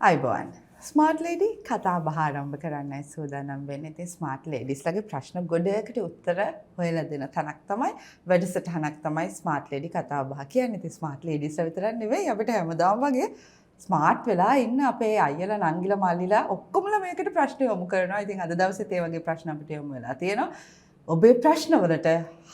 අයිබෝන් smart lady කතා බහ ආරම්භ කරන්නයි සූදානම් වෙන්නේ. ඉතින් ස්මාර්ට් ලේඩිස්ලගේ ප්‍රශ්න ගොඩකට උත්තර හොයලා දෙන තැනක් තමයි වැඩසටහනක් තමයි ස්මාර්ට් ලේඩි කතා බහ කියන්නේ. ඉතින් ස්මාර්ට් ලේඩිස්ලා විතරක් නෙවෙයි අපිට හැමදාම වගේ ස්මාර්ට් වෙලා ඉන්න අපේ අයියලා නංගිලා මල්ලිලා ඔක්කොමලා මේකට ප්‍රශ්න යොමු කරනවා. ඉතින් අද දවසේත් ඒ වගේ ප්‍රශ්න අපිට යොමු වෙලා තියෙනවා. ඔබේ ප්‍රශ්නවලට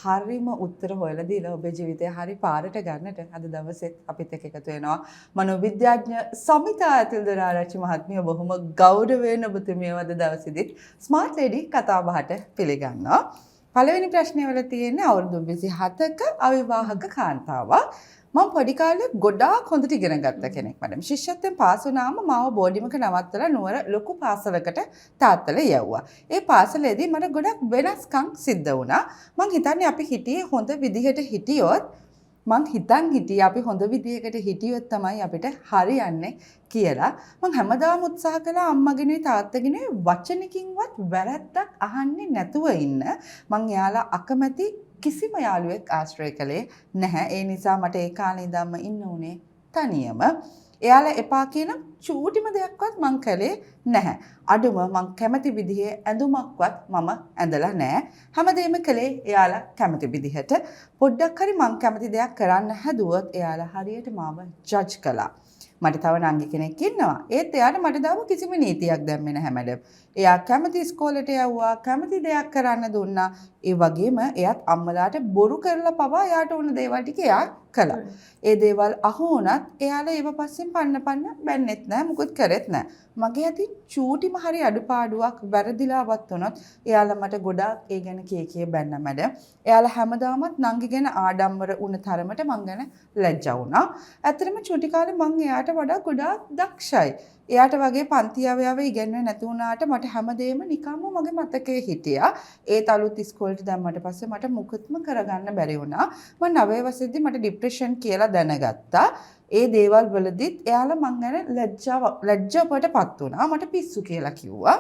හරිම උත්තර හොයලා දීලා ඔබේ ජීවිතය හරි පාරට ගන්නට අද දවසෙත් අපිත් එක්ක එකතු වෙනවා මනෝවිද්‍යාඥ සමිතා ඇතුල්දර ආරච්චි මහත්මිය. බොහොම ගෞරවයෙන් ඔබතුමියව අද දවසේදීත් ස්මාර්ට් ලේඩි කතා බහට පිළිගන්නවා. පළවෙනි ප්‍රශ්නය වල තියෙන්නේ අවුරුදු 27ක අවිවාහක කාන්තාවක්. මම පොඩි කාලේ ගොඩාක් හොඳට ඉගෙන ගත්ත කෙනෙක් මඩම්. ශිෂ්‍යත්වයෙන් පාස් වුණාම මාව බෝඩිමක නවත්තලා නුවර ලොකු පාසලකට තාත්තලා යවුවා. ඒ පාසලේදී මට ගොඩක් වෙනස්කම් සිද්ධ වුණා. මං හිතන්නේ අපි හිටියේ හොඳ විදිහට හිටියොත් අපි හොඳ විදිහකට හිටියොත් තමයි අපිට හරියන්නේ කියලා. මං හැමදාම උත්සාහ කළා අම්මගෙනුයි තාත්තගෙනුයි වචනකින්වත් වැරද්දක් අහන්නේ නැතුව ඉන්න. මං එයාලා අකමැති කිසිම යාළුවෙක් ආශ්‍රය කළේ නැහැ. ඒ නිසා මට ඒ කාලේ ඉඳන්ම ඉන්න උනේ තනියම. එයාලා එපා කියන චූටිම දෙයක්වත් මං කළේ නැහැ. අඩුම මං කැමති විදිහේ ඇඳුමක්වත් මම ඇඳලා නැහැ. හැමදේම කළේ එයාලා කැමති විදිහට. පොඩ්ඩක් හරි මං කැමති දෙයක් කරන්න හැදුවොත් එයාලා හරියට මාව ජජ් කළා. මට තව නංගි කෙනෙක් ඉන්නවා. ඒත් එයාට මට දාව කිසිම නීතියක් දැම්මේ නැහැ මැඩම්. එයා කැමති ඉස්කෝලේට යවුවා, කැමති දෙයක් කරන්න දුන්නා. ඒ වගේම එයාත් අම්මලාට බොරු කරලා පවා එයාට ඕන දේවල් ටික එයා කළා. ඒ දේවල් අහු වුණත් එයාලා ඒව පස්සෙන් පන්න බැන්නෙත් නැහැ, මුකුත් කරෙත් නැහැ. මගේ අතින් චූටිම හරි අඩුපාඩුවක් වැරදිලාවත් වුණොත් එයාලා මට ගොඩාක් ඒ ගැන කී බැන්න මැඩම්. එයාලා හැමදාමත් නංගි ගැන ආඩම්බර වුණ තරමට මං ගැන ලැජ්ජා වුණා. ඇත්තටම චූටි කාලේ මං එයාට වඩා ගොඩාක් දක්ෂයි. එයාට වගේ පන්ති ආව ඉගෙනුවේ නැති වුණාට මට හැමදේම නිකම්ම මගේ මතකයේ හිටියා. ඒත් අලුත් ඉස්කෝලේට දැම්මට පස්සේ මට මුකුත්ම කරගන්න බැරි වුණා. මම 9 වසරේදී මට ડિප්‍රෙෂන් කියලා දැනගත්තා. ඒ දේවල් වලදීත් එයාලා මං ගැන ලැජ්ජාවටපත් වුණා. මට පිස්සු කියලා කිව්වා.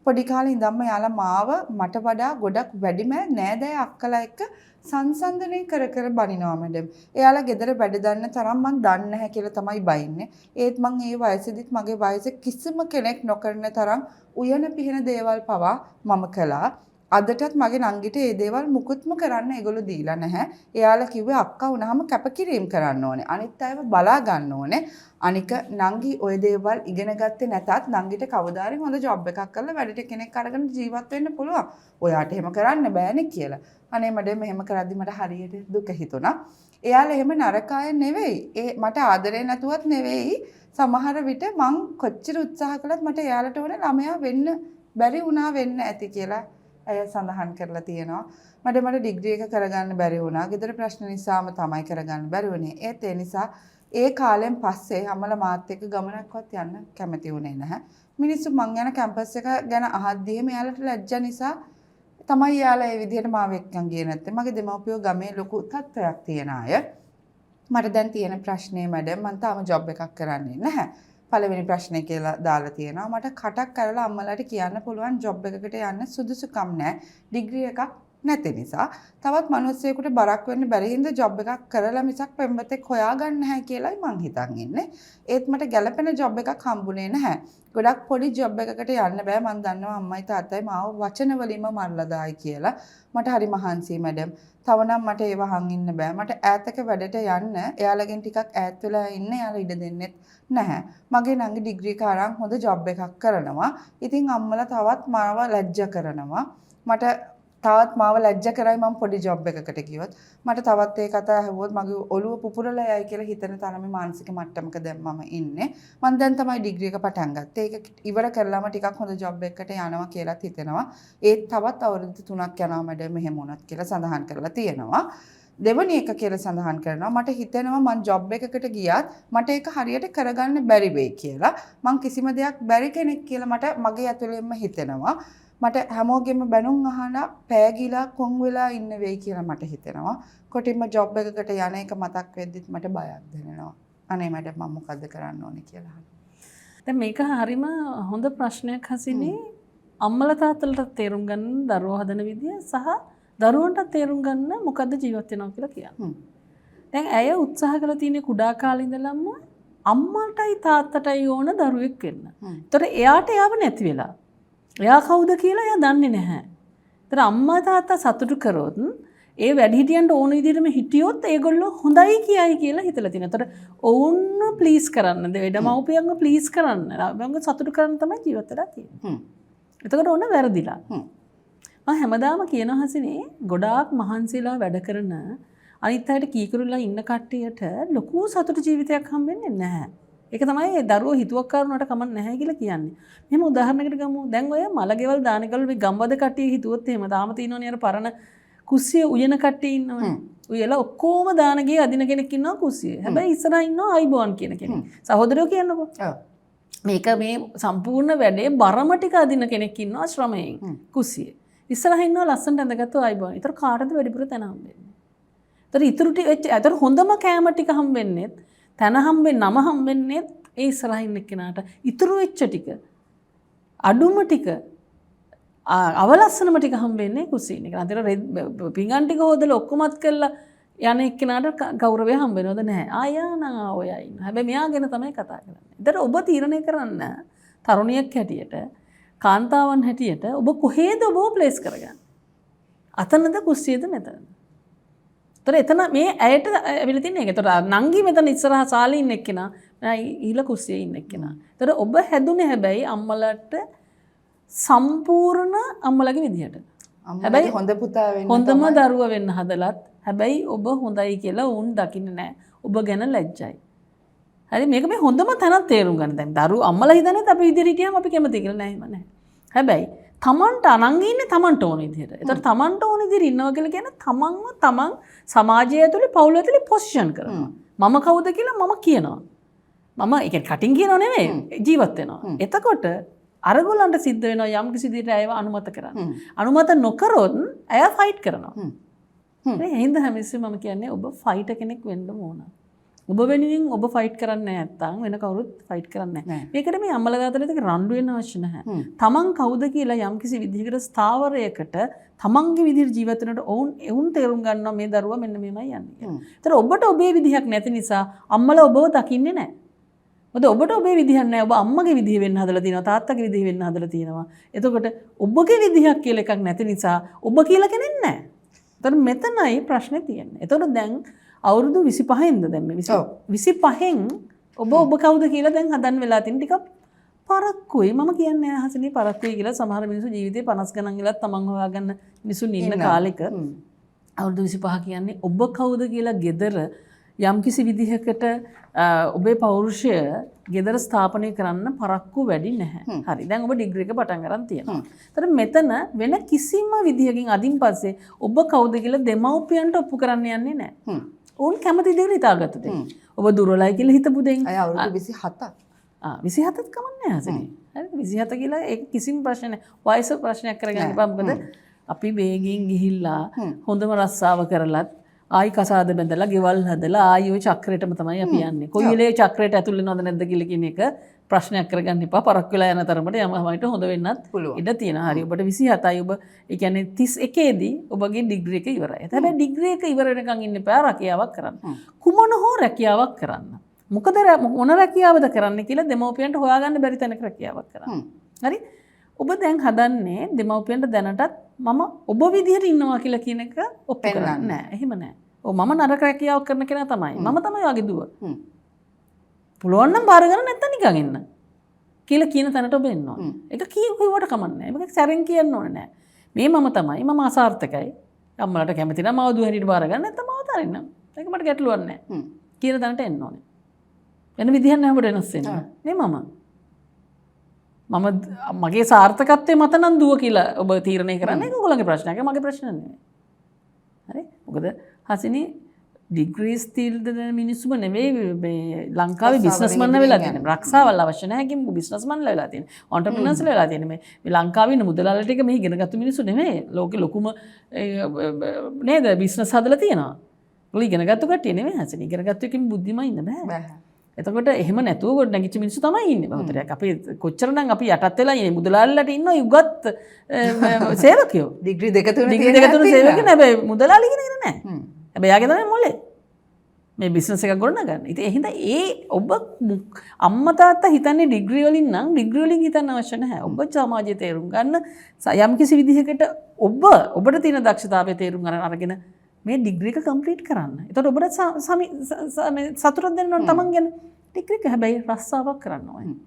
පොඩි කාලේ ඉඳන්ම එයාලා මාව මට වඩා ගොඩක් වැඩිම නෑදෑ අක්කලා එක්ක සංසන්දනය කර බනිනවා මැඩම්. එයාලා ගෙදර වැඩ දන්න තරම් මං දන්නේ නැහැ කියලා තමයි බයින්නේ. ඒත් මං ඒ වයසේදීත් මගේ වයසේ කිසිම කෙනෙක් නොකරන තරම් උයන පිහින දේවල් පවා මම කළා. අදටත් මගේ නංගිට මේ දේවල් මුකුත්ම කරන්න ඒගොල්ලෝ දීලා නැහැ. එයාලා කිව්වේ අක්කා වුණාම කැපකිරීම කරන්න ඕනේ. අනිත් අයව බලා ගන්න ඕනේ. අනික නංගි ওই දේවල් ඉගෙන ගත්තේ නැතත් නංගිට කවදාරි හොඳ ජොබ් එකක් කරලා වැඩට කෙනෙක් අරගෙන ජීවත් වෙන්න පුළුවන්. ඔයාට එහෙම කරන්න බෑනේ කියලා. අනේ මඩේ මෙහෙම කරද්දි මට හරියට දුක හිතුණා. එයාලා එහෙම නරක අය නෙවෙයි. මට ආදරේ නැතුවත් නෙවෙයි. සමහර විට මං කොච්චර උත්සාහ කළත් මට එයාලට ඕනේ ළමයා වෙන්න බැරි වුණා වෙන්න ඇති කියලා අය සඳහන් කරලා තියෙනවා. මට ඩිග්‍රී එක කරගන්න බැරි වුණා. ගෙදර ප්‍රශ්න නිසාම තමයි කරගන්න බැරි වුණේ. ඒත් ඒ නිසා ඒ කාලෙන් පස්සේ අම්මලා මාත් එක්ක ගමනක්වත් යන්න කැමති වුණේ නැහැ. මිනිස්සු මං යන කැම්පස් එක ගැන අහද්දිම එයාලට ලැජ්ජා නිසා තමයි එයාලා ඒ විදිහට මාව එක්කන් ගියේ නැත්තේ. මගේ දෙමව්පියෝ ගමේ ලොකු තත්ත්වයක් තියන අය. මට දැන් තියෙන ප්‍රශ්නේ මැඩම් මං තාම ජොබ් එකක් කරන්නේ නැහැ. පළවෙනි ප්‍රශ්නේ කියලා දාලා තියෙනවා. මට කටක් කරලා අම්මලාට කියන්න පුළුවන් ජොබ් එකකට යන්න සුදුසුකම් නැහැ. ඩිග්‍රී එකක් නැති නිසා. තවත් මිනිස්සෙකුට බරක් වෙන්න බැරි හින්දා ජොබ් එකක් කරලා මිසක් පෙම්වතෙක් හොයාගන්න නැහැ කියලායි මං හිතන් ඉන්නේ. ඒත් මට ගැළපෙන ජොබ් එකක් හම්බුනේ නැහැ. ගොඩක් පොඩි ජොබ් එකකට යන්න බෑ. මං දන්නවා අම්මයි තාත්තයි මාව වචන වලින්ම මරලා දායි කියලා. මට හරි මහන්සියි මැඩම්. තව නම් මට ඒව අහන් ඉන්න බෑ. මට ඈතක වැඩට යන්න එයාලගෙන් ටිකක් ඈත් වෙලා ඉන්න එයාලා ඉඩ දෙන්නෙත් නැහැ. මගේ නංගි ඩිග්‍රී එක අරන් හොඳ ජොබ් එකක් කරනවා. ඉතින් අම්මලා තවත් මාව ලැජ්ජා කරනවා. මට තවත් මාව ලැජ්ජා කරයි මම පොඩි ජොබ් එකකට ගියොත්. මට තවත් ඒ කතාව ඇහුවොත් මගේ ඔළුව පුපුරලා යයි කියලා හිතන තරමේ මානසික මට්ටමක දැන් මම ඉන්නේ. මම දැන් තමයි ඩිග්‍රී එක පටන් ගත්තේ. ඒක ඉවර කරලාම ටිකක් හොඳ ජොබ් එකකට යනවා කියලාත් හිතෙනවා. ඒත් තවත් අවුරුදු 3ක් යනවා මැඩම් මෙහෙම වුණත් කියලා සඳහන් කරලා තියෙනවා. දෙවනි එක කියලා සඳහන් කරනවා මට හිතෙනවා මං ජොබ් එකකට ගියත් මට ඒක හරියට කරගන්න බැරි වෙයි කියලා. මං කිසිම දෙයක් බැරි කෙනෙක් කියලා මට මගේ ඇතුළෙන්ම හිතෙනවා. මට හැමෝගෙම බැනුම් අහලා පෑගිලා කොන් වෙලා ඉන්න වෙයි කියලා මට හිතෙනවා. කොටින්ම ජොබ් එකකට යන එක මතක් වෙද්දිත් මට බයක් දැනෙනවා. අනේ මැඩම් මම මොකද්ද කරන්න ඕනේ කියලා. දැන් මේක හරිම හොඳ ප්‍රශ්නයක් හසිනේ. අම්මලා තාත්තලට තේරුම් ගන්න දරුවෝ හදන විදිය සහ දරුවන්ට තේරුම් ගන්න මොකද්ද ජීවත් වෙනවා කියලා කියන්නේ. දැන් ඇය උත්සාහ කළ තියෙන කුඩා කාලේ ඉඳලම අම්මටයි තාත්තටයි ඕන දරුවෙක් වෙන්න. ඒතර එයාට එයාව නැති වෙලා. එයා කවුද කියලා එයා දන්නේ නැහැ. ඒතර අම්මා තාත්තා සතුටු කරොත් ඒ වැඩිහිටියන්ට ඕන විදිහටම හිටියොත් ඒගොල්ලෝ හොඳයි කියයි කියලා හිතලා තියෙනවා. ඒතර ඔවුන්ව ප්ලීස් කරන්න, දෙඩමව්පියන්ව ප්ලීස් කරන්න, ළමයන්ව සතුටු කරන්න තමයි ජීවත් වෙලා තියෙන්නේ. එතකොට ඕන වැරදිලා. මම හැමදාම කියන හසිනේ ගොඩාක් මහන්සිලා වැඩ කරන අනිත් අයට කීකරුලා ඉන්න කට්ටියට ලොකු සතුට ජීවිතයක් හම්බෙන්නේ නැහැ. ඒක තමයි දරුවෝ හිතුවක්කාරුණාට කමක් නැහැ කියලා කියන්නේ. මෙහෙම උදාහරණයකට ගමු. දැන් ඔය මලගෙවල් දානකල් මේ ගම්බද කට්ටිය හිතුවොත් එහෙම දාම තියෙනවනේ අර පරණ කුස්සිය උයන කට්ටිය ඉන්නවනේ. උයලා ඔක්කොම දාන ගියේ අදින කෙනෙක් ඉන්නවා කුස්සියේ. හැබැයි ඉස්සරහා ඉන්නවා අයිබෝන් කියන කෙනෙක්. සහෝදරයෝ කියන්නකෝ. මේක මේ සම්පූර්ණ වැඩේ බරම ටික අදින කෙනෙක් ඉන්නවා ශ්‍රමයෙන් කුස්සියේ. ඉස්සරහා ඉන්නවා ලස්සනට ඇඳගත්තු අයිබෝන්. ඒතර කාටද වැඩිපුර තැන හම්බෙන්නේ? ඒතර ඉතුරු ටික ඒතර හොඳම කෑම ටික හම්බෙන්නේ තැන හම්බෙන්නේ නම හම්බෙන්නේ ඒ ඉස්සරහා ඉන්න කෙනාට. ඉතුරු වෙච්ච ටික අඩුම ටික අවලස්සනම ටික හම්බෙන්නේ කුසීන එක. අතර පිඟන් ටික හොදලා ඔක්කොමත් කරලා යන එක්කෙනාට ගෞරවය හම්බ වෙනවද නැහැ. ආයා ඔය ඉන්න. හැබැයි මෙයා ගැන තමයි කතා කරන්නේ. ඒතර ඔබ තීරණය කරන්න තරුණියක් හැටියට කාන්තාවන් හැටියට ඔබ කොහේද ඔබ ප්ලේස් කරගන්නේ? අතනද කුස්සියද මෙතනද? ඒතර එතන මේ ඇයට ඇවිල්ලා තියෙන එක. ඒතර නංගි මෙතන ඉස්සරහා සාලේ ඉන්න එක්කෙනා ඊළ කුස්සියේ ඉන්න එක්කෙනා. ඒතර ඔබ හැදුනේ හැබැයි අම්මලට සම්පූර්ණ අම්මලගේ විදිහට. හැබැයි හොඳ පුතා වෙන්න හොඳම දරුවා වෙන්න හදලත් හැබැයි ඔබ හොඳයි කියලා උන් දකින්නේ නැහැ. ඔබ ගැන ලැජ්ජයි. හරි මේක මේ හොඳම තැනක් තේරුම් ගන්න. දැන් දරුවෝ අම්මලා හිතන්නේ අපි ඉදිරියට හිටියාම අපි කැමති කියලා නෑ එහෙම නෑ. හැබැයි තමන්ට අනංගි ඉන්නේ තමන්ට ඕන විදිහට. ඒතර තමන්ට ඕන විදිහට ඉන්නවා කියලා කියන්නේ තමන්ව තමන් සමාජය ඇතුලේ පවුල ඇතුලේ පොසිෂන් කරනවා. මම කවුද කියලා මම කියනවා. මම ඒක කටින් කියනව නෙමෙයි ජීවත් වෙනවා. එතකොට අරගොල්ලන්ට සිද්ධ වෙනවා යම් කිසි දෙයකට අයව අනුමත කරන්න. අනුමත නොකරොත් අය ෆයිට් කරනවා. ඒ හින්දා හැමතිස්සෙම මම කියන්නේ ඔබ ෆයිටර් කෙනෙක් වෙන්න ඕන. ඔබ වෙනුවෙන් ඔබ ෆයිට් කරන්නේ නැත්නම් වෙන කවුරුත් ෆයිට් කරන්නේ නැහැ. මේකට මේ අම්මලා තාත්තලා දෙක රණ්ඩු වෙන්න අවශ්‍ය නැහැ. තමන් කවුද කියලා යම් කිසි විදිහකට ස්ථාවරයකට තමන්ගේ විදිහට ජීවත් වෙනකොට ඔවුන් තේරුම් ගන්නවා මේ දරුවා මෙන්න මෙහෙමයි යන්නේ. ඒතර ඔබට ඔබේ විදිහක් නැති නිසා අම්මලා ඔබව දකින්නේ නැහැ. ඔබට ඔබේ විදිහක් නැහැ. ඔබ අම්මගේ විදිහ වෙන්න හදලා තියෙනවා තාත්තගේ විදිහ වෙන්න හදලා තියෙනවා. එතකොට ඔබගේ විදිහක් කියලා එකක් නැති නිසා ඔබ කියලා කෙනෙක් නැහැ. එතකොට මෙතනයි ප්‍රශ්නේ තියෙන්නේ. එතකොට දැන් අවුරුදු 25න්ද දැන් මේ 25න් ඔබ කවුද කියලා දැන් හදන්න වෙලා තියෙන ටිකක් පරක්කුයි. මම කියන්නේ අහසනේ පරක්කුයි කියලා සමහර මිනිස්සු ජීවිතේ 50 ගණන් ඉලත් තමන් හොයාගන්න මිනිස්සුන් ඉන්න කාලෙක අවුරුදු 25 කියන්නේ ඔබ කවුද කියලා gedara යම් කිසි විදිහකට ඔබේ පෞරුෂය gedara ස්ථාපනය කරන්න පරක්කු වැඩි නැහැ. හරි. දැන් ඔබ ඩිග්‍රී එක පටන් ගන්න තියෙනවා. ඒතර මෙතන වෙන කිසිම විදිහකින් අදින් පස්සේ ඔබ කවුද කියලා දෙමව්පියන්ට ඔප්පු කරන්න යන්නේ නැහැ. ඕන් කැමති දෙයක් හිතාගත්ත දෙයක්. ඔබ දුර්වලයි කියලා හිතපු දෙයක්. අය අවුරුදු 27ක්. 27ක් කමන්නේ හසනේ. හරි 27 කියලා ඒක කිසිම ප්‍රශ්න නැහැ. වයස ප්‍රශ්නයක් කරගන්න එපා. මොකද අපි වේගයෙන් ගිහිල්ලා හොඳම රස්සාව කරලත් ආයි කසාද බැඳලා ගෙවල් හදලා ආයි ওই චක්‍රයටම තමයි අපි යන්නේ. කොයි වෙලේ චක්‍රයට ඇතුල් වෙනවද නැද්ද කියලා කියන එක ප්‍රශ්නයක් කරගන්න එපා. පරක් වෙලා යන තරමට යමහිට හොඳ වෙන්නත් ඉඩ තියෙනවා. හරි ඔබට 27යි ඔබ ඒ කියන්නේ 31 දී ඔබගේ ඩිග්‍රී එක ඉවරයි. හැබැයි ඩිග්‍රී එක ඉවර වෙනකන් ඉන්න එපා රැකියාවක් කරන්න. කුමන හෝ රැකියාවක් කරන්න. මොකද මොන රැකියාවද කරන්න කියලා දෙමව්පියන්ට හොයාගන්න බැරි තැනක රැකියාවක් කරන්න. හරි ඔබ දැන් හදන්නේ දෙමව්පියන්ට දැනටත් මම ඔබ විදිහට ඉන්නවා කියලා කියන එක ඔප්පු කරන්නේ නැහැ. එහෙම නැහැ. ඔව් මම නරක රැකියාවක් කරන කෙනා තමයි. මම තමයි වගේ දුව. පුළුවන් නම් බාර ගන්න නැත්නම් නිකන් ඉන්න. කියලා කියන තැනට ඔබ එන්න ඕනේ. ඒක කිව්වට කමක් නැහැ. මේක සැරෙන් කියන්න ඕනේ නැහැ. මේ මම තමයි. මම අසාර්ථකයි. අම්මලාට කැමති නම් මව දුව හැටියට බාර ගන්න නැත්නම් මව තරින්න. ඒක මට ගැටලුවක් නැහැ. කියන තැනට එන්න ඕනේ. වෙන විදිහක් නැහැ ඔබට වෙනස් වෙන්න. මේ මම මගේ සාර්ථකත්වයේ මත නම් දුව කියලා ඔබ තීරණය කරන්නේ ඒක ඔයගොල්ලන්ගේ ප්‍රශ්නයක්. මගේ ප්‍රශ්න නෙමෙයි. හරි? මොකද හසිනී ඩිග්‍රීස් තීල්ද මිනිස්සුම නෙවෙයි මේ ලංකාවේ බිස්නස්මන්ලා වෙලා තියෙන්නේ. රක්ෂාවල් අවශ්‍ය නැහැ කිම් බිස්නස්මන්ලා වෙලා තියෙන්නේ. ඔන්ටර්ප්‍රිනර්ස්ලා වෙලා තියෙන්නේ. මේ ලංකාවේ ඉන්න මුදලාල ටික මෙහි ඉගෙනගත්තු මිනිස්සු නෙමෙයි. ලෝකේ ලොකුම නේද බිස්නස් හදලා තියෙනවා. ඔය ඉගෙනගත්තු කට්ටිය නෙමෙයි හසිනී. ඉගෙනගත්තු එකකින් බුද්ධිමයි ඉන්න බෑ. එතකොට එහෙම නැතුව ගොඩ නැගිච්ච මිනිස්සු තමයි ඉන්නේ බහුතරයක්. අපි කොච්චර නම් අපි යටත් වෙලා ඉන්නේ මුදලාලිලාට ඉන්න යුගත් සේවකයෝ. ඩිග්‍රී දෙක තුන සේවකයෝ හැබැයි මුදලාලි ඉගෙන නැහැ. හැබැයි යාගේ තමයි මොලේ. මේ බිස්නස් එක ගොඩනගන්න. ඉතින් ඒ හින්දා ඔබ අම්මා තාත්තා හිතන්නේ ඩිග්‍රී වලින් නම් ඩිග්‍රී වලින් හිතන්න අවශ්‍ය නැහැ. ඔබ සමාජයේ තේරුම් ගන්න යම්කිසි විදිහකට ඔබට තියෙන දක්ෂතාවය තේරුම් අරගෙන මේ ඩිග්‍රී එක කම්ප්ලීට් කරන්න. එතකොට ඔබට සතුටක් දෙන්න ඕන තමන් ගැන. ඩිග්‍රී එක හැබැයි රස්සාවක් කරන්න ඕනේ.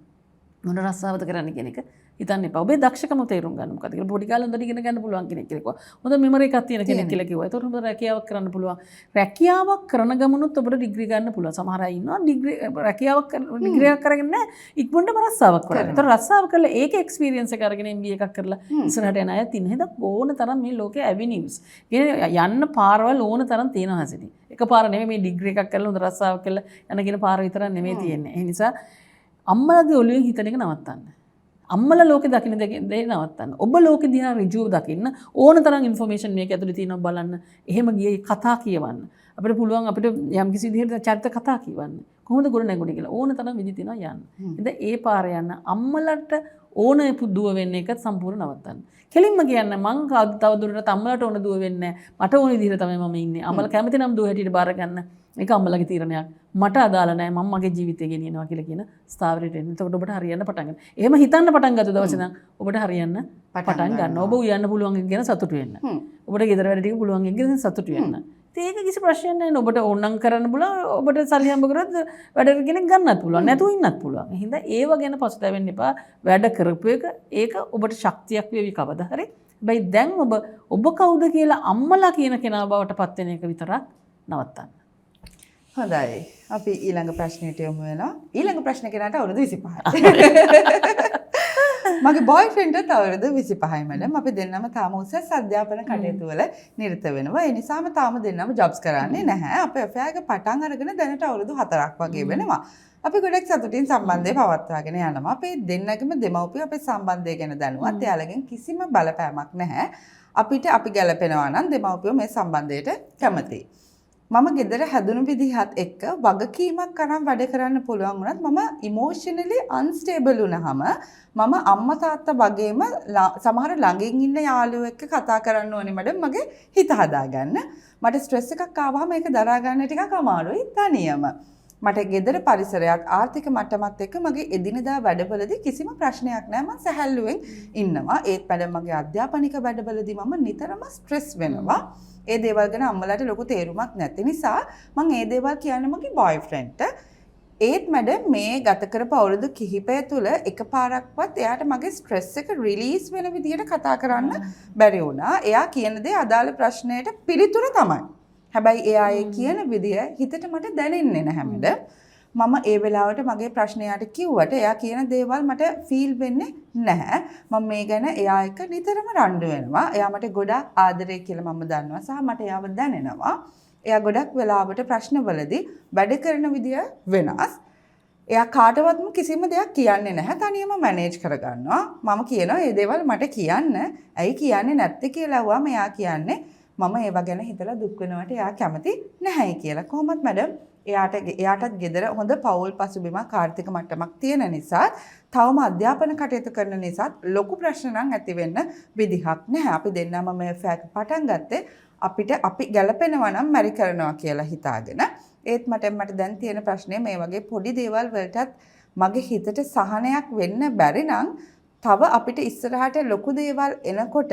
මොන රස්සාවද කරන්න කියන එක හිතන්න එපා. ඔබේ දක්ෂකම තේරුම් ගන්න. මොකද කියලා පොඩි කාලේ හොඳට ඉගෙන ගන්න පුළුවන් කෙනෙක් කියලා කිව්වා. හොඳ මෙමරි එකක් තියෙන කෙනෙක් කියලා කිව්වා. ඒතකොට හොඳ රැකියාවක් කරන්න පුළුවන්. රැකියාවක් කරන ගමනොත් ඔබට ඩිග්‍රී ගන්න පුළුවන්. සමහර අය ඉන්නවා ඩිග්‍රී රැකියාවක් ඩිග්‍රියක් කරගෙන නැහැ. ඉක්මනට රස්සාවක් කරනවා. ඒතකොට රස්සාව කරලා ඒකේ එක්ස්පීරියන්ස් එක අරගෙන MBA එකක් කරලා ඉස්සරහට යන අය තියෙන. හින්දා ඕන තරම් මේ ලෝකේ ඇවිනියුස්. යන්න පාරවල් ඕන තරම් තියෙනවා හැසිරෙන්නේ. එකපාර නෙමෙයි මේ ඩිග්‍රී එකක් කරලා හොඳ රස්සාවක් කරලා යන කියන පාර විතරක් නෙමෙයි තියෙන්නේ. ඒ නිසා අම්මලාගේ ඔළුවෙන් හිතන එක නවත්තන්න. අම්මලා ලෝකෙ දකින්න දේ නවත්තන්න. ඔබ ලෝකෙ දිහා ඍජුව දකින්න ඕන තරම් ඉන්ෆර්මේෂන් මේක ඇතුලේ තියෙනවා බලන්න. එහෙම ගියේ කතා කියවන්න. අපිට පුළුවන් අපිට යම් කිසි විදිහකට චරිත කතා කියවන්න. කොහොමද ගොඩ නැගුණේ කියලා ඕන තරම් විදි තියෙනවා යන්න. ඉතින් ඒ පාර යන්න අම්මලට ඕන දුව වෙන්න එක සම්පූර්ණ නවත්තන්න. කෙලින්ම කියන්න මං තව දුරට අම්මලට ඕන දුව වෙන්නේ නැහැ. මට ඕන විදිහට තමයි මම ඉන්නේ. අම්මලා කැමති නම් දුව හැටියට බාර ගන්න. ඒක අම්මලගේ තීරණයක්. මට අදාළ නැහැ. මම මගේ ජීවිතය ගෙනියනවා කියලා කියන ස්ථාවරයට එන්න. එතකොට ඔබට හරියන්න පටන් ගන්න. එහෙම හිතන්න පටන් ගත්ත දවසේ නම් ඔබට හරියන්න පටන් ගන්නවා. ඔබ උයන්න පුළුවන් එක ගැන සතුටු වෙන්න. ඔබට ගෙදර වැඩ ටික පුළුවන් එක ගැන සතුටු වෙන්න. ඒක කිසි ප්‍රශ්නයක් නැහැ. ඔබට ඕනනම් කරන්න පුළුවන්. ඔබට සල්ලි හම්බ කරොත් වැඩට කෙනෙක් ගන්නත් පුළුවන්. නැතුව ඉන්නත් පුළුවන්. ඒ හින්දා ඒව ගැන පසුතැවෙන්න එපා. වැඩ කරපු එක ඒක ඔබට ශක්තියක් වේවි කවදා හරි. හැබැයි දැන් ඔබ කවුද කියලා අම්මලා කියන කෙනා බවට පත් වෙන එක විතරක් නවත්තන්න. හොඳයි. අපි ඊළඟ ප්‍රශ්නෙට යමු වෙනවා. ඊළඟ ප්‍රශ්න කෙනාට අවුරුදු 25යි. මගේ බොයිෆ්‍රෙන්ඩ්ට අවුරුදු 25යි මැඩම්. අපි දෙන්නම තාම උසස් අධ්‍යාපන කටයුතු වල නිරත වෙනවා. ඒ නිසාම තාම දෙන්නම ජොබ්ස් කරන්නේ නැහැ. අපේ affair එක පටන් අරගෙන දැනට අවුරුදු 4ක් වගේ වෙනවා. අපි ගොඩක් සතුටින් සම්බන්ධය පවත්වාගෙන යනවා. අපි දෙන්නගේම දෙමව්පියෝ අපේ සම්බන්ධය ගැන දැනුවත්. එයාලගෙන් කිසිම බලපෑමක් නැහැ. අපිට අපි ගැලපෙනවා නම් දෙමව්පියෝ මේ සම්බන්ධයට කැමතියි. මම ගෙදර හැදුණු විදිහත් එක්ක වගකීමක් කරන් වැඩ කරන්න පුළුවන් වුණත් මම ඉමෝෂනලි අන්ස්ටේබල් වුණාම මම අම්මා තාත්තා වගේම සමහර ළඟින් ඉන්න යාළුවෝ එක්ක කතා කරන්න ඕනේ මඩම් මගේ හිත හදාගන්න. මට ස්ට්‍රෙස් එකක් ආවම ඒක දරා ගන්න ටිකක් අමාරුයි තනියම. මට ගෙදර පරිසරයක් ආර්ථික මට්ටමත් එක්ක මගේ එදිනදා වැඩවලදී කිසිම ප්‍රශ්නයක් නැහැ. මම සැහැල්ලුවෙන් ඉන්නවා. ඒත් මඩම් මගේ අධ්‍යාපනික වැඩවලදී මම නිතරම ස්ට්‍රෙස් වෙනවා. ඒ දේවල් ගැන අම්මලාට ලොකු තේරුමක් නැති නිසා මම ඒ දේවල් කියන්නේ මගේ බොයිෆ්‍රෙන්ඩ්ට. ඒත් මැඩම් මේ ගත කරපු අවුරුදු කිහිපය තුළ එකපාරක්වත් එයාට මගේ ස්ට්‍රෙස් එක රිලීස් වෙන විදිහට කතා කරන්න බැරි වුණා. එයා කියන දේ අදාළ ප්‍රශ්නයට පිළිතුර තමයි. හැබැයි එයා ඒ කියන විදිය හිතට මට දැනෙන්නේ නැහැ මැඩම්. මම ඒ වෙලාවට මගේ ප්‍රශ්නයට කිව්වට එයා කියන දේවල් මට ෆීල් වෙන්නේ නැහැ. මම මේ ගැන එයා එක්ක නිතරම රණ්ඩු වෙනවා. එයා මට ගොඩාක් ආදරේ කියලා මම දන්නවා සහ මට එයාව දැනෙනවා. එයා ගොඩක් වෙලාවට ප්‍රශ්නවලදී වැඩ කරන විදිය වෙනස්. එයා කාටවත්ම කිසිම දෙයක් කියන්නේ නැහැ. තනියම මැනේජ් කරගන්නවා. මම කියනවා මේ දේවල් මට කියන්න. ඇයි කියන්නේ නැත්තේ කියලා වුවම එයා කියන්නේ මම ඒව ගැන හිතලා දුක් වෙනවට එයා කැමති නැහැයි කියලා. කොහොමත් මැඩම් එයාටත් ගෙදර හොඳ පවුල් පසුබිමක් ආර්ථික මට්ටමක් තියෙන නිසා තවම අධ්‍යාපන කටයුතු කරන නිසා ලොකු ප්‍රශ්න නම් ඇති වෙන්න විදිහක් නැහැ. අපි දෙන්නම මේ ෆෑක් පටන් ගත්තේ අපි ගැලපෙනවා නම් මැරි කරනවා කියලා හිතාගෙන. ඒත් මට දැන් තියෙන ප්‍රශ්නේ මේ වගේ පොඩි දේවල් වලටත් මගේ හිතට සහනයක් වෙන්න බැරි නම් තව අපිට ඉස්සරහට ලොකු දේවල් එනකොට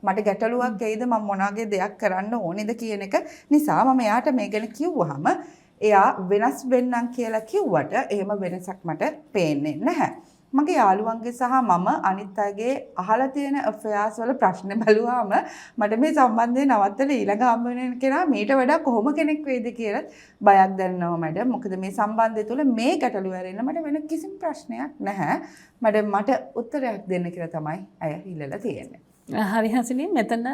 මට ගැටලුවක් එයිද මම මොනවාගේ දෙයක් කරන්න ඕනේද කියන එක නිසා මම එයාට මේ ගැන කිව්වහම එයා වෙනස් වෙන්නම් කියලා කිව්වට එහෙම වෙනසක් මට පේන්නේ නැහැ. මගේ යාළුවන්ගේ සහ මම අනිත් අයගේ අහලා තියෙන affairs වල ප්‍රශ්න බැලුවාම මට මේ සම්බන්ධය නවත්තලා ඊළඟ හම්බ වෙන කෙනා මීට වඩා කොහොම කෙනෙක් වෙයිද කියලා බයක් දැනෙනවා මැඩම්. මොකද මේ සම්බන්ධය තුළ මේ ගැටලුව ඇරෙන්න මට වෙන කිසිම ප්‍රශ්නයක් නැහැ. මට උත්තරයක් දෙන්න කියලා තමයි අය ඉල්ලලා තියෙන්නේ. හරි හසිනී මෙතන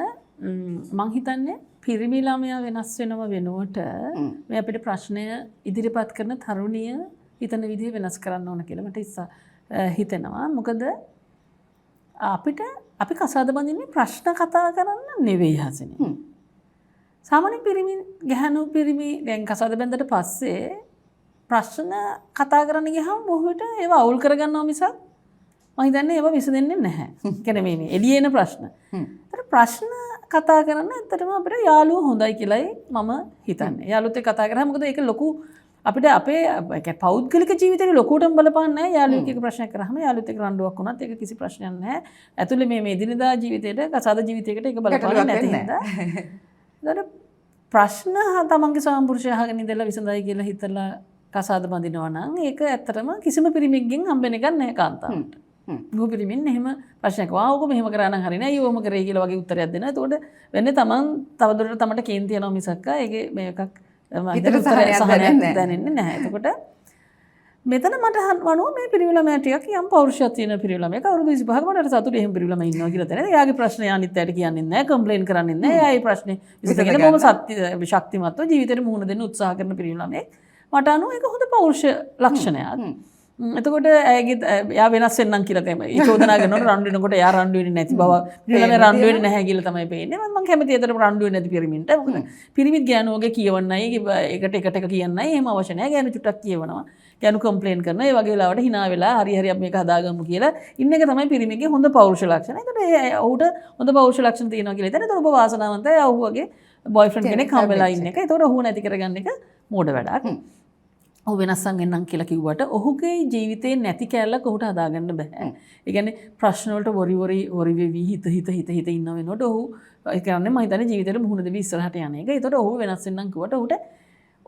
මං හිතන්නේ පිරිමි ළමයා වෙනස් වෙනව වෙනුවට මේ අපිට ප්‍රශ්නය ඉදිරිපත් කරන තරුණිය හිතන විදිහ වෙනස් කරන්න ඕන කියලා මට හිතෙනවා. මොකද අපි කසාද බඳින්නේ ප්‍රශ්න කතා කරන්න නෙවෙයි හසිනී. සාමාන්‍ය පිරිමි ගැහණු පිරිමි දැන් කසාද බැඳලා පස්සේ ප්‍රශ්න කතා කරන්න ගියාම බොහෝ විට ඒව අවුල් කරගන්නවා මිසක් මම හිතන්නේ ඒව විසඳෙන්නේ නැහැ. කියන්නේ මේ එළියේ එන ප්‍රශ්න. ඒතර ප්‍රශ්න කතා කරන්න ඇත්තටම අපිට යාළුවෝ හොඳයි කියලායි මම හිතන්නේ. යාළුවොත් එක්ක කතා කරාම මොකද ඒක ලොකු අපිට අපේ පෞද්ගලික ජීවිතේ ලොකුටම බලපාන්නේ නැහැ. යාළුවෙක් එක්ක ප්‍රශ්නයක් කරාම යාළුවොත් එක්ක රණ්ඩුවක් වුණත් ඒක කිසි ප්‍රශ්නයක් නැහැ. ඇතුලේ මේ එදිනෙදා ජීවිතේට කසාද ජීවිතයකට ඒක බලපාන්නේ නැති හින්දා. ඒතර ප්‍රශ්න තමන්ගේ සාම්පුරුෂය අහගෙන ඉඳලා විසඳයි කියලා හිතලා කසාද බඳිනවා නම් ඒක ඇත්තටම කිසිම පිරිමිගෙන් හම්බෙන එකක් නැහැ කාන්තාවට. ගෝ පිරිමින් එහෙම ප්‍රශ්නයක් ඔක මෙහෙම කරා නම් හරිනේ අයියෝ ඔහොම කරේ කියලා වගේ උත්තරයක් දෙනවා. එතකොට වෙන්නේ තමන් තවදුරටත් තමන්ට කේන්ති යනවා මිසක් ඒකේ මේකක් දැනෙන්නේ නැහැ. එතකොට මෙතන මට වනුව මේ පිරිමි ළමයා ටිකක් යම් පෞරුෂයක් තියෙන පිරිමි ළමයෙක් අවුරුදු 25ක මට සතුටු එහෙම පිරිමි ළමයි ඉන්නවා කියලා තැන. එයාගේ ප්‍රශ්නේ අනිත් අයට කියන්නේ නැහැ, කම්ප්ලේන් කරන්නේ නැහැ. එයා ඒ ප්‍රශ්නේ විසඳගෙන බොහොම ශක්තිමත්ව ජීවිතේට මුහුණ දෙන්න උත්සාහ කරන පිරිමි ළමයෙක්. මට අනුව ඒක හොඳ පෞරුෂ ලක්ෂණයක්. එතකොට එයා වෙනස් වෙන්නම් කියලා තමයි. ඒ චෝදනා කරනකොට රණ්ඩු වෙනකොට එයා රණ්ඩු වෙන්නේ නැති බව, පිරිමි ළමයා රණ්ඩු වෙන්නේ නැහැ කියලා තමයි පේන්නේ. මම කැමතියි ඒතර රණ්ඩු වෙන්නේ නැති පිරිමින්ට. මොකද පිරිමිත් ගෑනුවගේ කියවන්නයි, එකට එක කියන්නයි එහෙම අවශ්‍ය නැහැ. ගෑනු චුට්ටක් කියවනවා. ගෑනු කම්ප්ලේන් කරනවා. ඒ වගේ වෙලාවට hina වෙලා හරි හරි අපි මේක හදාගමු කියලා ඉන්න එක තමයි පිරිමිගේ හොඳ පෞරුෂ ලක්ෂණ. ඒකට ඔහුට හොඳ පෞරුෂ ලක්ෂණ තියෙනවා කියලා හිතන. ඒතර ඔබ වාසනාවන්තයි. ඔහුගේ බොයිෆ්‍රෙන්ඩ් කෙනෙක් හම්බෙලා ඉන්න එක. ඒතකොට ඔහු නැති කරගන්න එක මෝඩ වැඩක්. ඔහු වෙනස්සන් එන්නම් කියලා කිව්වට ඔහුගේ ජීවිතේ නැති කැලලක් ඔහුට හදාගන්න බෑ. ඒ කියන්නේ ප්‍රශ්න වලට වොරි වෙවි හිත ඉන්න වෙනකොට ඔහු ඒ කියන්නේ මම හිතන්නේ ජීවිතේට මුහුණ දෙවි ඉස්සරහට යන එක. ඒතකොට ඔහු වෙනස් වෙන්නම් කිව්වට ඔහුට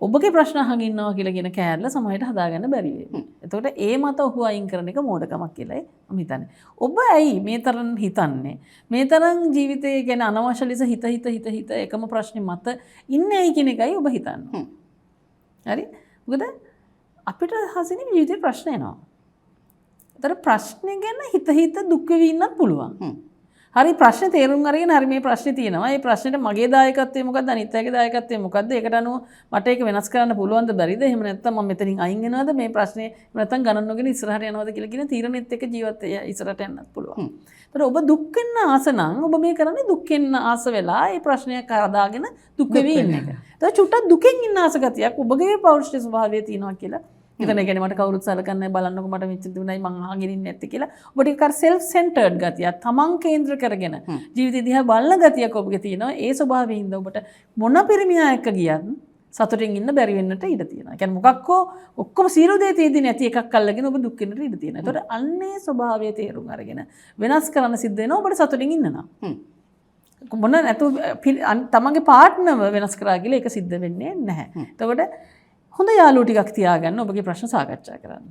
ඔබගේ ප්‍රශ්න අහගෙන ඉන්නවා කියලා කියන කැලල සමහරට හදාගන්න බැරි වෙයි. ඒතකොට ඒ මත ඔහු අයින් කරන එක මෝඩකමක් කියලායි මම හිතන්නේ. ඔබ ඇයි මේ තරම් හිතන්නේ? මේ තරම් ජීවිතේ ගැන අනවශ්‍ය ලෙස හිත එකම ප්‍රශ්නේ මත ඉන්නේ ඇයි කියන එකයි ඔබ හිතන්නේ. හරි? මොකද අපිට හසිනේ ජීවිතේ ප්‍රශ්න එනවා. ඒතර ප්‍රශ්නේ ගැන හිත දුක් වෙවි ඉන්නත් පුළුවන්. හරි ප්‍රශ්නේ තේරුම් අරගෙන හරි මේ ප්‍රශ්නේ තියෙනවා. මේ ප්‍රශ්නෙට මගේ දායකත්වය මොකද්ද? අනිත් අයගේ දායකත්වය මොකද්ද? ඒකට අනුව මට ඒක වෙනස් කරන්න පුළුවන්ද බැරිද? එහෙම නැත්නම් මම මෙතනින් අයින් වෙනවද? මේ ප්‍රශ්නේ නැත්නම් ගණන් නොගෙන ඉස්සරහට යනවද කියලා කියන තීරණෙත් එක්ක ජීවත් ඉස්සරහට යන්නත් පුළුවන්. ඒතර ඔබ දුක් වෙන්න ආස නම් ඔබ මේ කරන්නේ දුක් වෙන්න ආස වෙලා මේ ප්‍රශ්නයක් හදාගෙන දුක් වෙවි ඉන්න එක. ඒතර චුට්ටක් දුකෙන් ඉන්න ආස ගතියක් ඔබගේ පෞරුෂ ස්වභාවය තියෙනවා කියලා. ඉතින් ඒ කියන්නේ මට කවුරුත් සලකන්නේ බලන්නකො මට මෙච්චර දුන්නයි මං අහගෙන ඉන්නේ නැත්තේ කියලා. ඔබට ඒක self centered ගතිය, තමන් කේන්ද්‍ර කරගෙන ජීවිතය දිහා බලන ගතියක් ඔබගේ තියෙනවා. ඒ ස්වභාවයෙන් ඔබට මොන පිරිමියා එක්ක ගියත් සතුටින් ඉන්න බැරි වෙන්නට ඉඩ තියෙනවා. ඒ කියන්නේ මොකක්කෝ ඔක්කොම සියලු දේ තියෙදි නැති එකක් අල්ලගෙන ඔබ දුක් වෙන්නට ඉඩ තියෙනවා. ඒතකොට අන්නේ ස්වභාවය තේරුම් අරගෙන වෙනස් කරන්න සිද්ධ වෙනවා ඔබට සතුටින් ඉන්න නම්. මොන නැතු තමන්ගේ පාර්ට්නර්ව වෙනස් කරා කියලා ඒක සිද්ධ වෙන්නේ නැහැ. එතකොට හොඳ යාළුවෝ ටිකක් තියාගන්න ඔබගේ ප්‍රශ්න සාකච්ඡා කරන්න.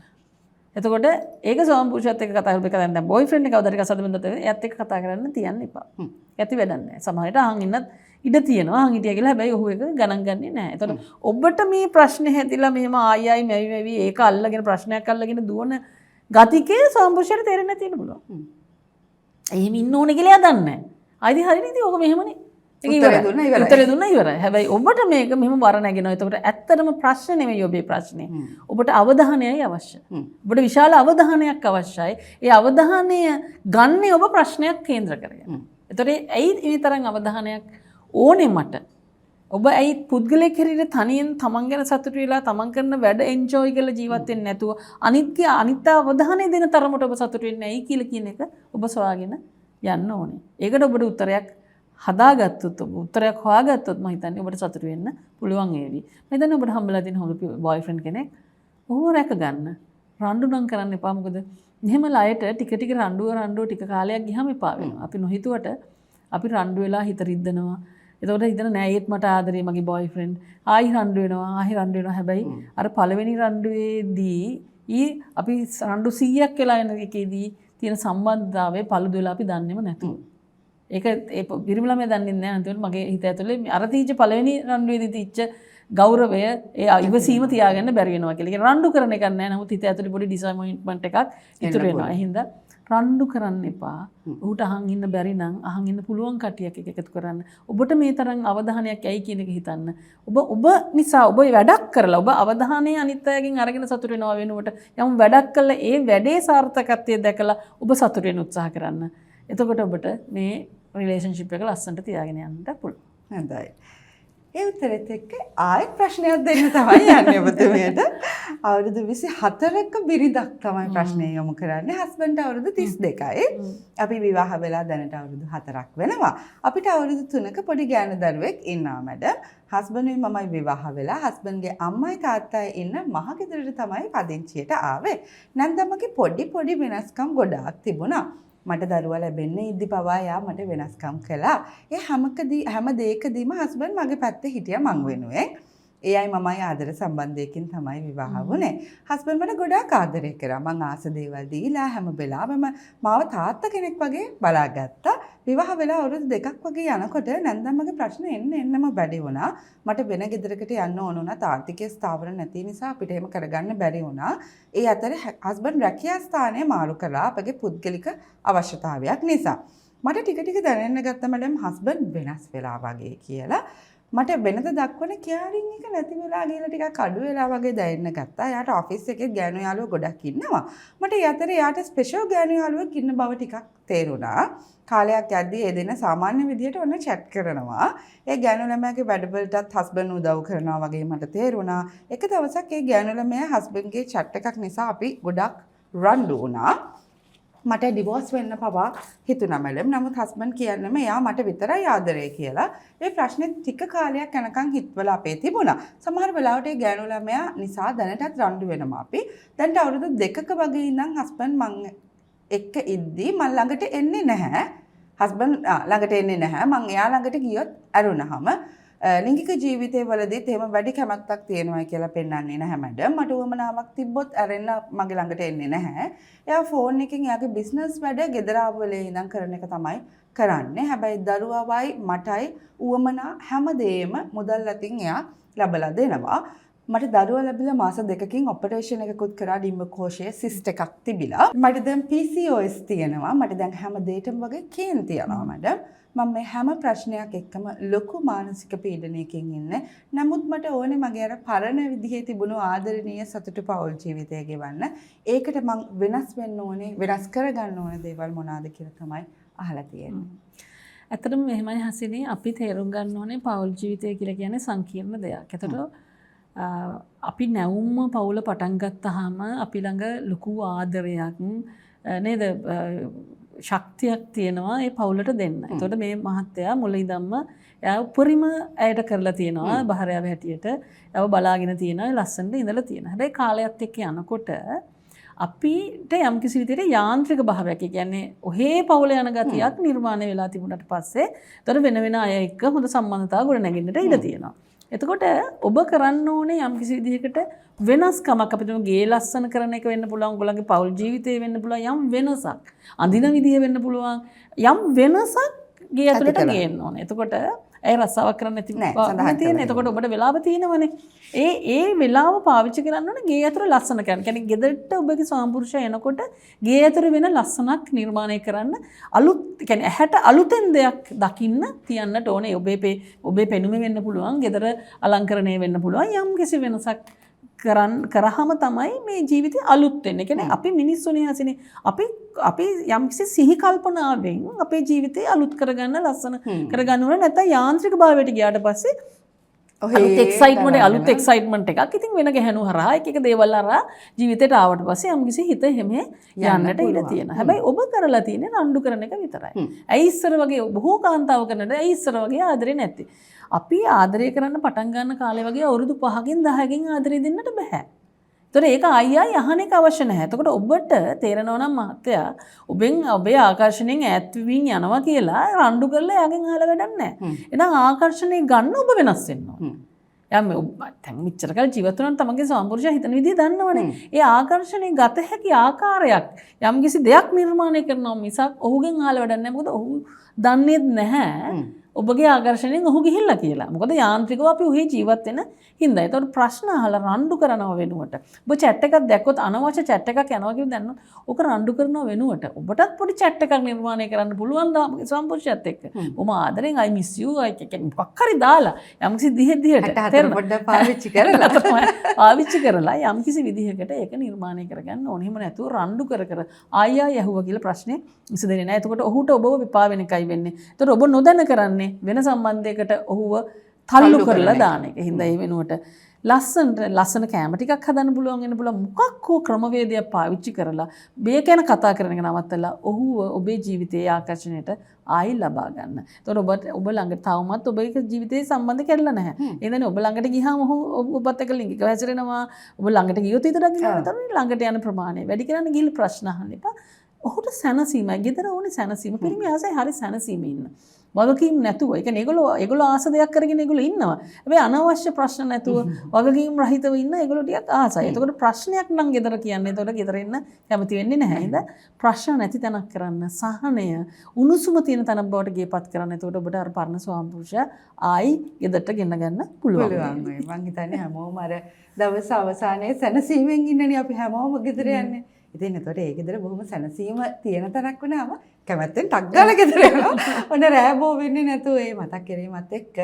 එතකොට ඒක සෝම්පුරුෂයත් එක්ක කතා කරලා දැන් බොයිෆ්‍රෙන්ඩ් එක කවදාද කසාද බඳලා එයාත් එක්ක කතා කරන්න තියන්න එපා. ඇති වැඩක් නැහැ. සමහරවිට අහන් ඉන්නත් ඉඩ තියෙනවා. අහන් හිටියා කියලා හැබැයි ඔහු එක ගණන් ගන්නේ නැහැ. එතකොට ඔබට මේ ප්‍රශ්නේ හැදිලා මෙහෙම ආයි මෙවි ඒක අල්ලගෙන ප්‍රශ්නයක් අල්ලගෙන දුවන ගතිකේ සෝම්පුරුෂයට තේරෙන්නේ නැති වෙන පුළුවන්. එහෙම ඉන්න ඕනේ කියලා එයා දන්නේ නැහැ. ආයිදි හරිනේ ඉතින් ඕක මෙහෙමනේ. උත්තරේ දුන්නා ඉවරයි. හැබැයි ඔබට මේක මෙහෙම වර නැගෙනවා. එතකොට ඇත්තටම ප්‍රශ්න නෙමෙයි ඔබේ ප්‍රශ්නේ. ඔබට අවධානයයි අවශ්‍ය. ඔබට විශාල අවධානයක් අවශ්‍යයි. ඒ අවධානය ගන්නේ ඔබ ප්‍රශ්නයක් කේන්ද්‍ර කරගෙන. එතකොට ඇයි මේ තරම් අවධානයක් ඕනේ මට? ඔබ ඇයි පුද්ගලයෙක් හැටියට තනියෙන් තමන් ගැන සතුටු වෙලා තමන් කරන වැඩ එන්ජොයි කරලා ජීවත් වෙන්නේ නැතුව අනිත් අවධානය දෙන තරමට ඔබ සතුටු වෙන්නේ ඇයි කියලා කියන එක ඔබ සොයාගෙන යන්න ඕනේ. ඒකට ඔබට උත්තරයක් හදාගත්තොත් උත්තරයක් හොයාගත්තොත් මම හිතන්නේ ඔබට සතුටු වෙන්න පුළුවන් වේවි. මම හිතන්නේ ඔබට හම්බෙලා තියෙන හොඳ බොයිෆ්‍රෙන්ඩ් කෙනෙක් ඔහුව රැක ගන්න. රණ්ඩු නම් කරන්න එපා. මොකද මෙහෙම ලයට ටික රණ්ඩුව ටික කාලයක් ගියාම එපා වෙනවා. අපි නොහිතුවට අපි රණ්ඩු වෙලා හිත රිද්දනවා. එතකොට හිතන නෑ ඒත් මට ආදරේ මගේ බොයිෆ්‍රෙන්ඩ්. ආයි රණ්ඩු වෙනවා. හැබැයි අර පළවෙනි රණ්ඩුවේදී අපි රණ්ඩු 100ක් වෙලා යන එකේදී තියෙන සම්බන්ධතාවයේ පළුදු වෙලා අපි දන්නේම නැතුව. ඒක ඒ පිරිමි ළමයා දන්නේ නැහැ. අන්තිමට මගේ හිත ඇතුලේ අර තීච්ච පළවෙනි රණ්ඩුවේදී තීච්ච ගෞරවය ඒ ඉවසීම තියාගන්න බැරි වෙනවා කියලා. ඒක රණ්ඩු කරන එකක් නෑ. නමුත් හිත ඇතුලේ පොඩි ඩිසappointment එකක් ඉතුරු වෙනවා. ඒ හින්දා රණ්ඩු කරන්න එපා. ඔහුට අහන් ඉන්න බැරි නම් අහන් ඉන්න පුළුවන් කටියක් එකතු කරන්න. ඔබට මේ තරම් අවධානයක් ඇයි කියන එක හිතන්න. ඔබ නිසා ඔබ වැඩක් කරලා ඔබ අවධානය අනිත් අයගෙන් අරගෙන සතුට වෙනවා වෙනුවට යම් වැඩක් කළා ඒ වැඩේ සාර්ථකත්වය දැකලා ඔබ සතුට වෙන්න උත්සාහ කරන්න. එතකොට ඔබට මේ රිලේෂන්ෂිප් එක ලස්සනට තියාගෙන යන්න පුළුවන්. හොඳයි. ඒ උත්තරෙත් එක්ක ආයෙත් ප්‍රශ්නයක් දෙන්න තමයි යන්නේ ඔබතුමියට. අවුරුදු 24ක බිරිඳක් තමයි ප්‍රශ්නය යොමු කරන්නේ. හස්බන්ඩ් අවුරුදු 32යි. අපි විවාහ වෙලා දැනට අවුරුදු 4ක් වෙනවා. අපිට අවුරුදු 3ක පොඩි ගෑනු දරුවෙක් ඉන්නවා මැඩම්. හස්බන්ඩ්යි මමයි විවාහ වෙලා හස්බන්ඩ්ගේ අම්මයි තාත්තයි ඉන්න මහගෙදරට තමයි පදිංචියට ආවේ. නැන්දම්මගේ පොඩි වෙනස්කම් ගොඩාක් තිබුණා. මට දරුවා ලැබෙන්න ඉද්දි පවා යා මට වෙනස්කම් කළා. ඒ හැම දෙයකදීම හස්බන්ඩ් මගේ පැත්තේ හිටියා මං වෙනුවෙන්. ඒ අය මමයි ආදර සම්බන්ධයකින් තමයි විවාහ වුණේ. හස්බන්ඩ් මට ගොඩාක් ආදරය කරා. මං ආස දේවල් දීලා හැම වෙලාවෙම මාව තාත්තා කෙනෙක් වගේ බලාගත්තා. විවාහ වෙලා අවුරුදු 2ක් වගේ යනකොට නැන්දම්මගේ ප්‍රශ්න එන්නම බැරි වුණා. මට වෙන ගෙදරකට යන්න ඕන වුණා. ආර්ථිකයේ ස්ථාවර නැති නිසා අපිට එහෙම කරගන්න බැරි වුණා. ඒ අතරේ හස්බන්ඩ් රැකියා ස්ථානය මාරු කළා අපගේ පුද්ගලික අවශ්‍යතාවයක් නිසා. මට ටික දැනෙන්න ගත්තා මඩම් හස්බන්ඩ් වෙනස් වෙලා වගේ කියලා. මට වෙනද දක්වන කියාරින් එක නැති වෙලා ගිහලා ටිකක් අඩු වෙලා වගේ දැනෙන්න ගත්තා. යාට ඔෆිස් එකේ ගෑනු යාළුවෝ ගොඩක් ඉන්නවා. මට ඒ අතරේ යාට ස්පෙෂල් ගෑනු යාළුවෙක් ඉන්න බව ටිකක් තේරුණා. කාලයක් යද්දී ඒ දෙන සාමාන්‍ය විදියට ඔන්න chat කරනවා. ඒ ගෑනු ළමයාගේ වැඩවලටත් හස්බන්ඩ් උදව් කරනවා වගේ මට තේරුණා. එක දවසක් ඒ ගෑනු ළමයා හස්බන්ඩ්ගේ chat එකක් නිසා අපි ගොඩක් රණ්ඩු වුණා. මට ඩිවෝස් වෙන්න පවා හිතුණා මැඩම්. නමුත් හස්බන්ඩ් කියන්නම එයා මට විතරයි ආදරේ කියලා. ඒ ප්‍රශ්නේ ටික කාලයක් යනකම් හිටවල අපේ තිබුණා. සමහර වෙලාවට ඒ ගෑනු ළමයා නිසා දැනටත් රණ්ඩු වෙනවා අපි. දැන් අවුරුදු 2ක වගේ ඉඳන් හස්බන්ඩ් මං එක්ක ඉද්දී මං ළඟට එන්නේ නැහැ. හස්බන්ඩ් ළඟට එන්නේ නැහැ. මං එයා ළඟට ගියොත් ඇරුණාම ලිංගික ජීවිතේ වලදීත් එහෙම වැඩි කැමැත්තක් තියෙනවා කියලා පෙන්වන්නේ නැහැ මැඩම්. මට උවමනාවක් තිබ්බොත් ඇරෙන්න මගේ ළඟට එන්නේ නැහැ. එයා ෆෝන් එකකින් එයාගේ බිස්නස් වැඩ ගෙදර ආවලේ ඉඳන් කරන එක තමයි කරන්නේ. හැබැයි දරුවාවයි මටයි උවමනා හැමදේම මුදල් අතින් එයා ලබලා දෙනවා. මට දරුවා ලැබිලා මාස 2කින් ඔපරේෂන් එකකුත් කරා ඩිම්බකෝෂයේ සිස්ට් එකක් තිබිලා. මට දැන් PCOS තියෙනවා. මට දැන් හැම දෙයකම වගේ කේන් තියෙනවා මැඩම්. මම මේ හැම ප්‍රශ්නයක් එක්කම ලොකු මානසික පීඩනයකින් ඉන්නේ. නමුත් මට ඕනේ මගේ අර පරණ විදිහේ තිබුණු ආදරණීය සතුටු පෞල් ජීවිතය ගෙවන්න. ඒකට මං වෙනස් වෙන්න ඕනේ, වෙනස් කරගන්න ඕනේ දේවල් මොනවාද කියලා තමයි අහලා තියෙන්නේ. ඇත්තටම මෙහෙමයි හසිනේ අපි තේරුම් ගන්න ඕනේ පෞල් ජීවිතය කියලා කියන්නේ සංකීර්ණ දෙයක්. ඒතකොට අපි නැවුම්ම පවුල පටන් ගත්තාම අපි ළඟ ලොකු ආදරයක් නේද ශක්තියක් තියෙනවා ඒ පවුලට දෙන්න. එතකොට මේ මහත්තයා මුල ඉඳන්ම එයා උපරිම ඇයට කරලා තියෙනවා බහරයාව හැටියට. එයාව බලාගෙන තියෙනවා ලස්සනට ඉඳලා තියෙනවා. හැබැයි කාලයත් එක්ක යනකොට අපිට යම් කිසි විදිහට යාන්ත්‍රික භාවයක් කියන්නේ ඔහේ පවුල යන ගතියක් නිර්මාණය වෙලා තිබුණාට පස්සේ එතකොට වෙන වෙන අය එක්ක හොඳ සම්බන්ධතාව ගොඩ නැගෙන්නට ඉඩ තියෙනවා. එතකොට ඔබ කරන්න ඕනේ යම් කිසි විදිහකට වෙනස්කමක් අපිට ගේ ලස්සන කරන එක වෙන්න පුළුවන් ඔයගොල්ලන්ගේ පෞල් ජීවිතේ වෙන්න පුළුවන් යම් වෙනසක් අඳින විදිහ වෙන්න පුළුවන් යම් වෙනසක් ගේ ඇතුළට ගේන්න ඕනේ. එතකොට ඒ රස්සාවක් කරන්න තියෙන. එතකොට ඔබට වෙලාව තියෙනවනේ. ඒ වෙලාව පාවිච්චි කරන්න ඕනේ ගේ ඇතුළ ලස්සන කරන්න. කියන්නේ ගෙදරට ඔබගේ සාම්පුරුෂය එනකොට ගේ ඇතුළ වෙන ලස්සනක් නිර්මාණය කරන්න අලුත් කියන්නේ ඇහැට අලුතෙන් දෙයක් දකින්න තියන්නට ඕනේ. ඔබේ පෙනුම වෙන්න පුළුවන්, ගෙදර අලංකරණය වෙන්න පුළුවන් යම් කිසි වෙනසක් කරාම තමයි මේ ජීවිතය අලුත් වෙන්නේ. කියන්නේ අපි මිනිස්සුනේ හසිනේ අපි යම්කිසි සිහි කල්පනාවෙන් අපේ ජීවිතය අලුත් කරගන්න ලස්සන කරගන්න ඕන. නැත්නම් යාන්ත්‍රික භාවයට ගියාට පස්සේ අලුත් එක්සයිට්මන්ට් එකක් ඉතින් වෙන ගැහණු හරහා එක දේවල් හරහා ජීවිතේට ආවට පස්සේ යම්කිසි හිත හැම යන්නට ඉඩ තියෙනවා. හැබැයි ඔබ කරලා තියෙන්නේ රණ්ඩු කරන එක විතරයි. ඇයි ඉස්සර වගේ බොහෝ කාන්තාව කරනට ඇයි ඉස්සර වගේ ආදරේ නැත්තේ? අපි ආදරය කරන්න පටන් ගන්න කාලේ වගේ අවුරුදු 5කින් 10කින් ආදරය දෙන්නට බෑ. ඒතර ඒක අයියා යහන එක අවශ්‍ය නැහැ. එතකොට ඔබට තේරෙනවා නම් මහත්තයා ඔබේ ආකර්ෂණයෙන් ඈත් වෙමින් යනවා කියලා රණ්ඩු කරලා යාගෙන් අහලා වැඩක් නැහැ. එහෙනම් ආකර්ෂණය ගන්න ඔබ වෙනස් වෙන්න ඕනේ. දැන් මෙච්චර කාල ජීවත් වුණාම තමන්ගේ සම්පූර්ණ හිතන විදිය දන්නවනේ. ඒ ආකර්ෂණය ගත හැකි ආකාරයක් යම්කිසි දෙයක් නිර්මාණය කරනවා මිසක් ඔහුගෙන් අහලා වැඩක් නැහැ. මොකද ඔහු දන්නේ නැහැ ඔබගේ ආකර්ෂණයෙන් ඔහු ගිහිල්ලා කියලා. මොකද යාන්ත්‍රිකව අපි ඔහි ජීවත් වෙන හින්දා. ඒතකොට ප්‍රශ්න අහලා රණ්ඩු කරනව වෙනුවට ඔබ chat එකක් දැක්කොත් අනවශ්‍ය chat එකක් යනවා කියලා දැන්නොත් ඔක රණ්ඩු කරනව වෙනුවට ඔබටත් පොඩි chat එකක් නිර්මාණය කරන්න පුළුවන් ද සම්පූර්ණයත් එක්ක. ඔම ආදරෙන් I miss you මොකක් හරි දාලා යම්කිසි දිහට පොඩ්ඩක් පාවිච්චි කරලා යම්කිසි විදිහකට ඒක නිර්මාණය කරගන්න ඕනේ. එහෙම නැතුව රණ්ඩු කර ආයෙ යහුවා කියලා ප්‍රශ්නේ විසඳෙන්නේ නැහැ. එතකොට ඔහුට ඔබව විපා වෙන එකයි වෙන්නේ. එතකොට ඔබ නොදැන කරන්නේ වෙන සම්බන්ධයකට ඔහුව තල්ලු කරලා දාන එක. හින්දා ඒ වෙනුවට ලස්සන කැම ටිකක් හදන්න පුළුවන් වෙන පුළුවන් මොකක් හෝ ක්‍රමවේදයක් පාවිච්චි කරලා මේ ගැන කතා කරන එක නවත්තලා ඔහුව ඔබේ ජීවිතයේ ආකර්ෂණයට ආයි ලබා ගන්න. එතකොට ඔබ ළඟ තවමත් ඔබේ ජීවිතේ සම්බන්ධ කරලා නැහැ. ඒ කියන්නේ ඔබ ළඟට ගියාම ඔබත් එක්ක ලිංගික හැසිරෙනවා. ඔබ ළඟට ගියොත් විතරක් ගියාම ළඟට යන ප්‍රමාණය වැඩි කරන්න ගිහින් ප්‍රශ්න අහන්න එපා. ඔහුට සැනසීමයි. ගෙදර ඕනේ සැනසීම. පිරිමි ආසයි හරි සැනසීමේ ඉන්න. වගකීම් නැතුව. ඒ කියන්නේ ඒගොල්ලෝ ආස දෙයක් කරගෙන ඒගොල්ලෝ ඉන්නවා. හැබැයි අනවශ්‍ය ප්‍රශ්න නැතුව වගකීම් රහිතව ඉන්න ඒගොල්ලෝ ටිකක් ආසයි. එතකොට ප්‍රශ්නයක් නම් ගෙදර කියන්නේ. එතකොට ගෙදර ඉන්න කැමති වෙන්නේ නැහැ. හින්දා ප්‍රශ්න නැති තැනක් කරන්න. සහනය උණුසුම තියෙන තැනක් බවට ගේපත් කරන්න. එතකොට ඔබට අර පරණ ස්වාමිපුරුෂයා ආයි ගෙදරට ගෙන ගන්න පුළුවන්. මං හිතන්නේ හැමෝම අර දවස් අවසානයේ සැනසීමෙන් ඉන්නනේ අපි හැමෝම ගෙදර යන්නේ. ඉතින් එතකොට ඒ ගෙදර බොහොම සැනසීම තියෙන තරක් වුණාම කැමැත්තෙන් ටක් ගාලා ගෙදර යනවා. ඔන්න රෑබෝ වෙන්නේ නැතුව ඒ මතක් කිරීමත් එක්ක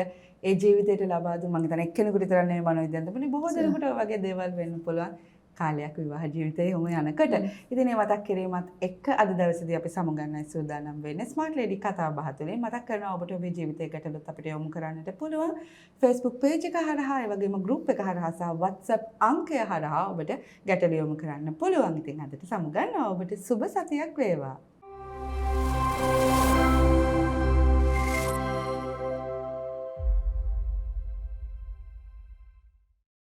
ඒ ජීවිතයට ලබා දුන්න මම හිතන්නේ එක්කෙනෙකුට විතර නෙමෙයි මනෝවිද්‍යාවෙන් තිබුණේ බොහෝ දෙනෙකුට වගේ දේවල් වෙන්න පුළුවන් කාලයක් විවාහ ජීවිතයේ යොමු යනකොට. ඉතින් මේ මතක් කිරීමත් එක්ක අද දවසේදී අපි සමුගන්නයි සූදානම් වෙන්නේ. ස්මාර්ට් ලේඩි කතා බහ තුළින් මතක් කරනවා ඔබට ඔබේ ජීවිතයේ ගැටලුත් අපිට යොමු කරන්නට පුළුවන්. Facebook page එක හරහා ඒ වගේම group එක හරහා සහ WhatsApp අංකය හරහා ඔබට ගැටලු යොමු කරන්න පුළුවන්. ඉතින් අදට සමුගන්නවා ඔබට සුබ සතියක් වේවා.